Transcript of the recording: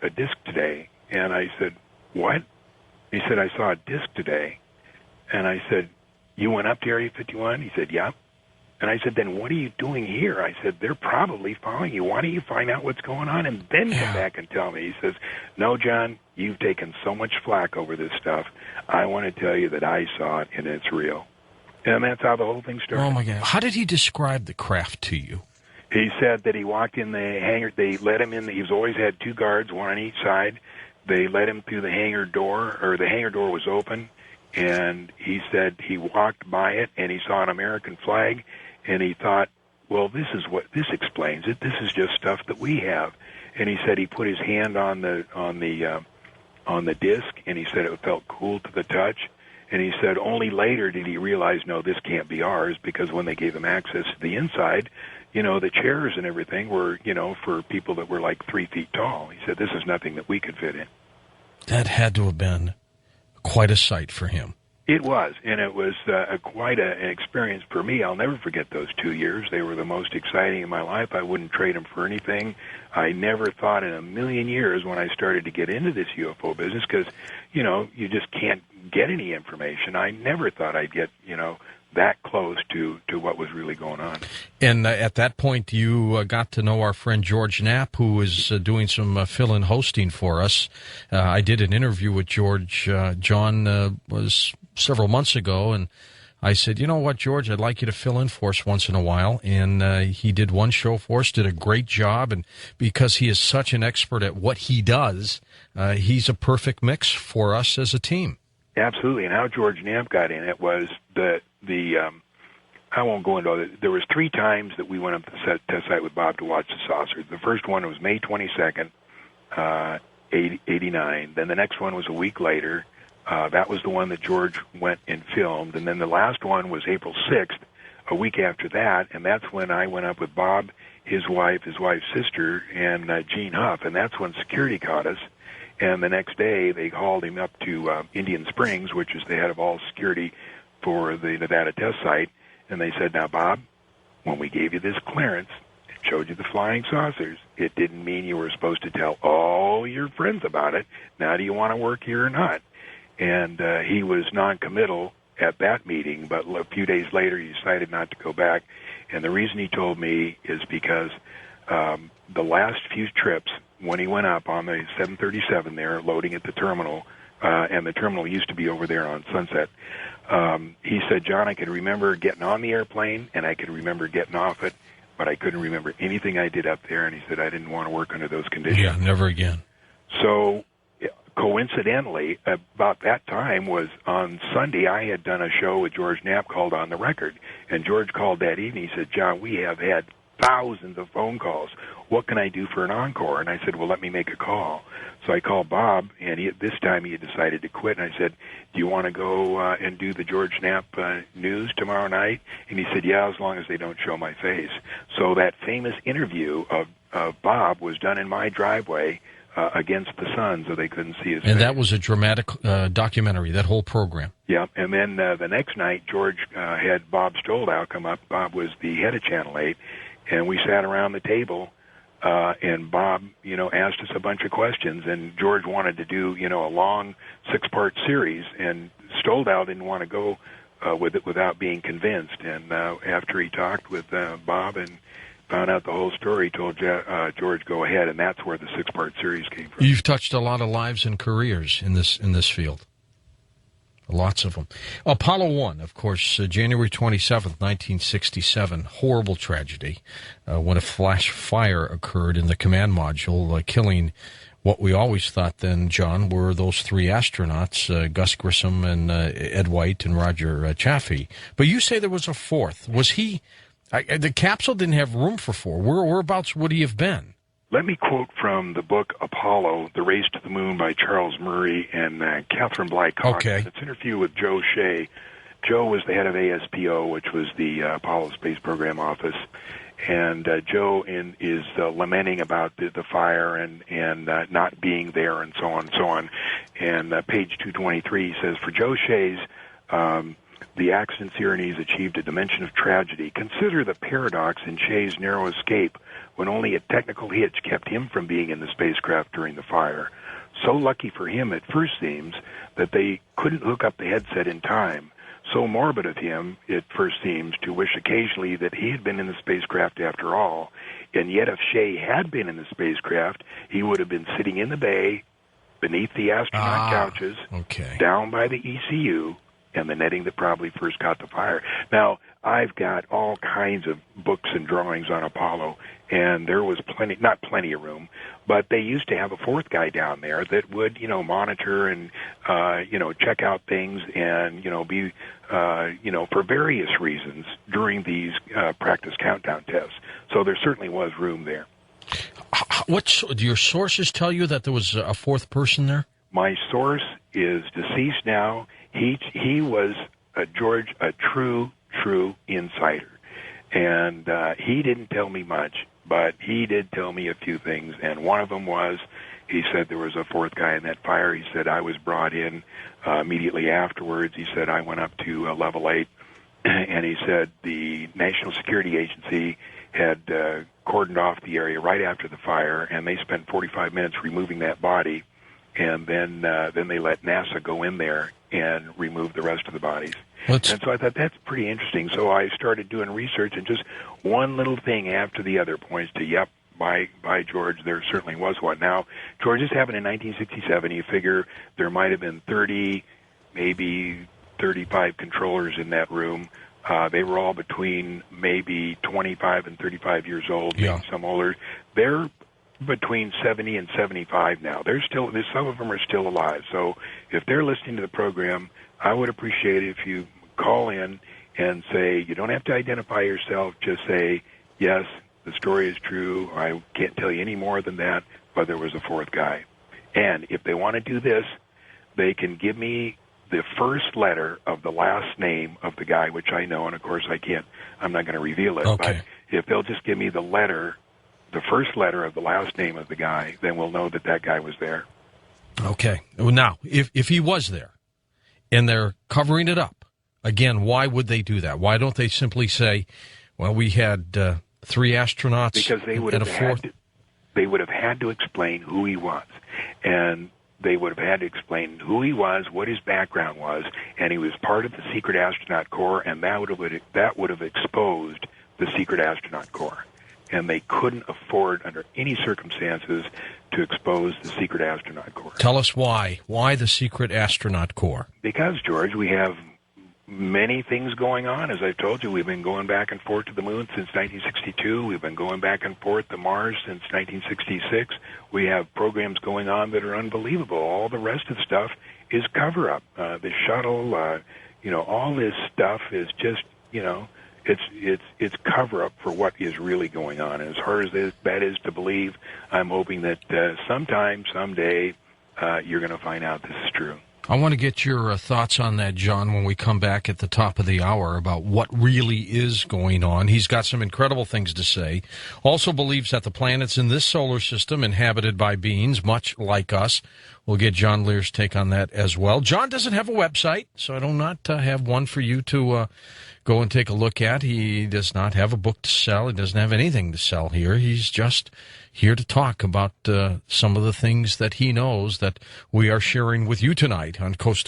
a disc today. And I said, what? He said, I saw a disc today. And I said, you went up to Area 51? He said, yeah. And I said, then what are you doing here? I said, they're probably following you. Why don't you find out what's going on and then come back and tell me? He says, no, John, you've taken so much flack over this stuff. I want to tell you that I saw it and it's real. And that's how the whole thing started. Oh, my God. How did he describe the craft to you? He said that he walked in the hangar. They let him in. He's always had two guards, one on each side. They let him through the hangar door, or the hangar door was open. And he said he walked by it and he saw an American flag. And he thought, well, this explains it. This is just stuff that we have. And he said he put his hand on the disc, and he said it felt cool to the touch. And he said only later did he realize, no, this can't be ours, because when they gave him access to the inside, the chairs and everything were, for people that were like 3 feet tall. He said this is nothing that we could fit in. That had to have been quite a sight for him. It was, and it was quite an experience for me. I'll never forget those 2 years. They were the most exciting in my life. I wouldn't trade them for anything. I never thought in a million years when I started to get into this UFO business, because, you just can't get any information. I never thought I'd get, that close to what was really going on. And at that point, you got to know our friend George Knapp, who was doing some fill-in hosting for us. I did an interview with George. John was several months ago, and I said, you know what, George, I'd like you to fill in for us once in a while. And he did one show for us, did a great job. And because he is such an expert at what he does, he's a perfect mix for us as a team. Absolutely. And how George Knapp got in it was I won't go into it. There was 3 times that we went up to the test site with Bob to watch the saucers. The first one was May 22nd, 89. Then the next one was a week later. That was the one that George went and filmed. And then the last one was April 6th, a week after that. And that's when I went up with Bob, his wife's sister, and Gene Huff. And that's when security caught us. And the next day, they hauled him up to Indian Springs, which is the head of all security for the Nevada test site. And they said, now, Bob, when we gave you this clearance, it showed you the flying saucers. It didn't mean you were supposed to tell all your friends about it. Now, do you want to work here or not? And he was noncommittal at that meeting, but a few days later, he decided not to go back. And the reason he told me is because the last few trips, when he went up on the 737 there, loading at the terminal, and the terminal used to be over there on Sunset, he said, John, I could remember getting on the airplane, and I could remember getting off it, but I couldn't remember anything I did up there, and he said I didn't want to work under those conditions. Yeah, never again. So coincidentally, about that time was on Sunday, I had done a show with George Knapp called On the Record, and George called that evening. He said, John, we have had thousands of phone calls. What can I do for an encore? And I said, well, let me make a call. So I called Bob, and this time he had decided to quit. And I said, do you want to go and do the George Knapp news tomorrow night? And he said, yeah, as long as they don't show my face. So that famous interview of Bob was done in my driveway against the sun, so they couldn't see his face. And that was a dramatic documentary, that whole program. Yeah, and then the next night, George had Bob Stoldow come up. Bob was the head of Channel 8, and we sat around the table, and Bob, asked us a bunch of questions, and George wanted to do, a long 6-part series, and Stoldow didn't want to go with it without being convinced. And after he talked with Bob and found out the whole story, he told George, go ahead, and that's where the 6-part series came from. You've touched a lot of lives and careers in this field. Lots of them. Apollo 1, of course, January 27th, 1967, horrible tragedy when a flash fire occurred in the command module, killing what we always thought then, John, were those 3 astronauts, Gus Grissom and Ed White and Roger Chaffee. But you say there was a 4th. Was he... the capsule didn't have room for 4. Whereabouts would he have been? Let me quote from the book Apollo, The Race to the Moon by Charles Murray and Catherine Bly Cox. Okay. It's an interview with Joe Shea. Joe was the head of ASPO, which was the Apollo Space Program Office. And Joe is lamenting about the fire and not being there and so on and so on. And page 223 says, for Joe Shea's, the accident serenades achieved a dimension of tragedy. Consider the paradox in Shea's narrow escape when only a technical hitch kept him from being in the spacecraft during the fire. So lucky for him, it first seems, that they couldn't hook up the headset in time. So morbid of him, it first seems, to wish occasionally that he had been in the spacecraft after all. And yet if Shea had been in the spacecraft, he would have been sitting in the bay, beneath the astronaut couches, down by the ECU, and the netting that probably first caught the fire. Now, I've got all kinds of books and drawings on Apollo, and there was not plenty of room, but they used to have a fourth guy down there that would, monitor and, check out things and, be, for various reasons during these practice countdown tests. So there certainly was room there. Do your sources tell you that there was a fourth person there? My source is deceased now. He was, George, a true insider. And he didn't tell me much, but he did tell me a few things. And one of them was, he said there was a fourth guy in that fire. He said I was brought in immediately afterwards. He said I went up to level 8, and he said the National Security Agency had cordoned off the area right after the fire, and they spent 45 minutes removing that body, and then they let NASA go in there and remove the rest of the bodies. And so I thought that's pretty interesting. So I started doing research, and just one little thing after the other points to, yep, by George, there certainly was one. Now, George, this happened in 1967. You figure there might have been 30, maybe 35 controllers in that room. They were all between maybe 25 and 35 years old, maybe some older. They're between 70 and 75 now. Some of them are still alive. So if they're listening to the program, I would appreciate it if you call in and say, you don't have to identify yourself, just say, yes, the story is true. I can't tell you any more than that, but there was a fourth guy. And if they want to do this, they can give me the first letter of the last name of the guy, which I know, and of course I'm not going to reveal it, but if they'll just give me the first letter of the last name of the guy, then we'll know that guy was there. Okay. Well, now, if he was there, and they're covering it up, again, why would they do that? Why don't they simply say, well, we had 3 astronauts because they would and a fourth? They would have had to explain who he was, and they would have had to explain who he was, what his background was, and he was part of the Secret Astronaut Corps, and that would have exposed the Secret Astronaut Corps. And they couldn't afford, under any circumstances, to expose the Secret Astronaut Corps. Tell us why. Why the Secret Astronaut Corps? Because, George, we have many things going on. As I've told you, we've been going back and forth to the moon since 1962. We've been going back and forth to Mars since 1966. We have programs going on that are unbelievable. All the rest of the stuff is cover-up. The shuttle, all this stuff is just, it's cover-up for what is really going on. And as hard as that is to believe, I'm hoping that someday, you're going to find out this is true. I want to get your thoughts on that, John, when we come back at the top of the hour about what really is going on. He's got some incredible things to say. Also believes that the planets in this solar system inhabited by beings much like us. We'll get John Lear's take on that as well. John doesn't have a website, so I do not have one for you to go and take a look at. He does not have a book to sell. He doesn't have anything to sell here. He's just here to talk about some of the things that he knows that we are sharing with you tonight on Coast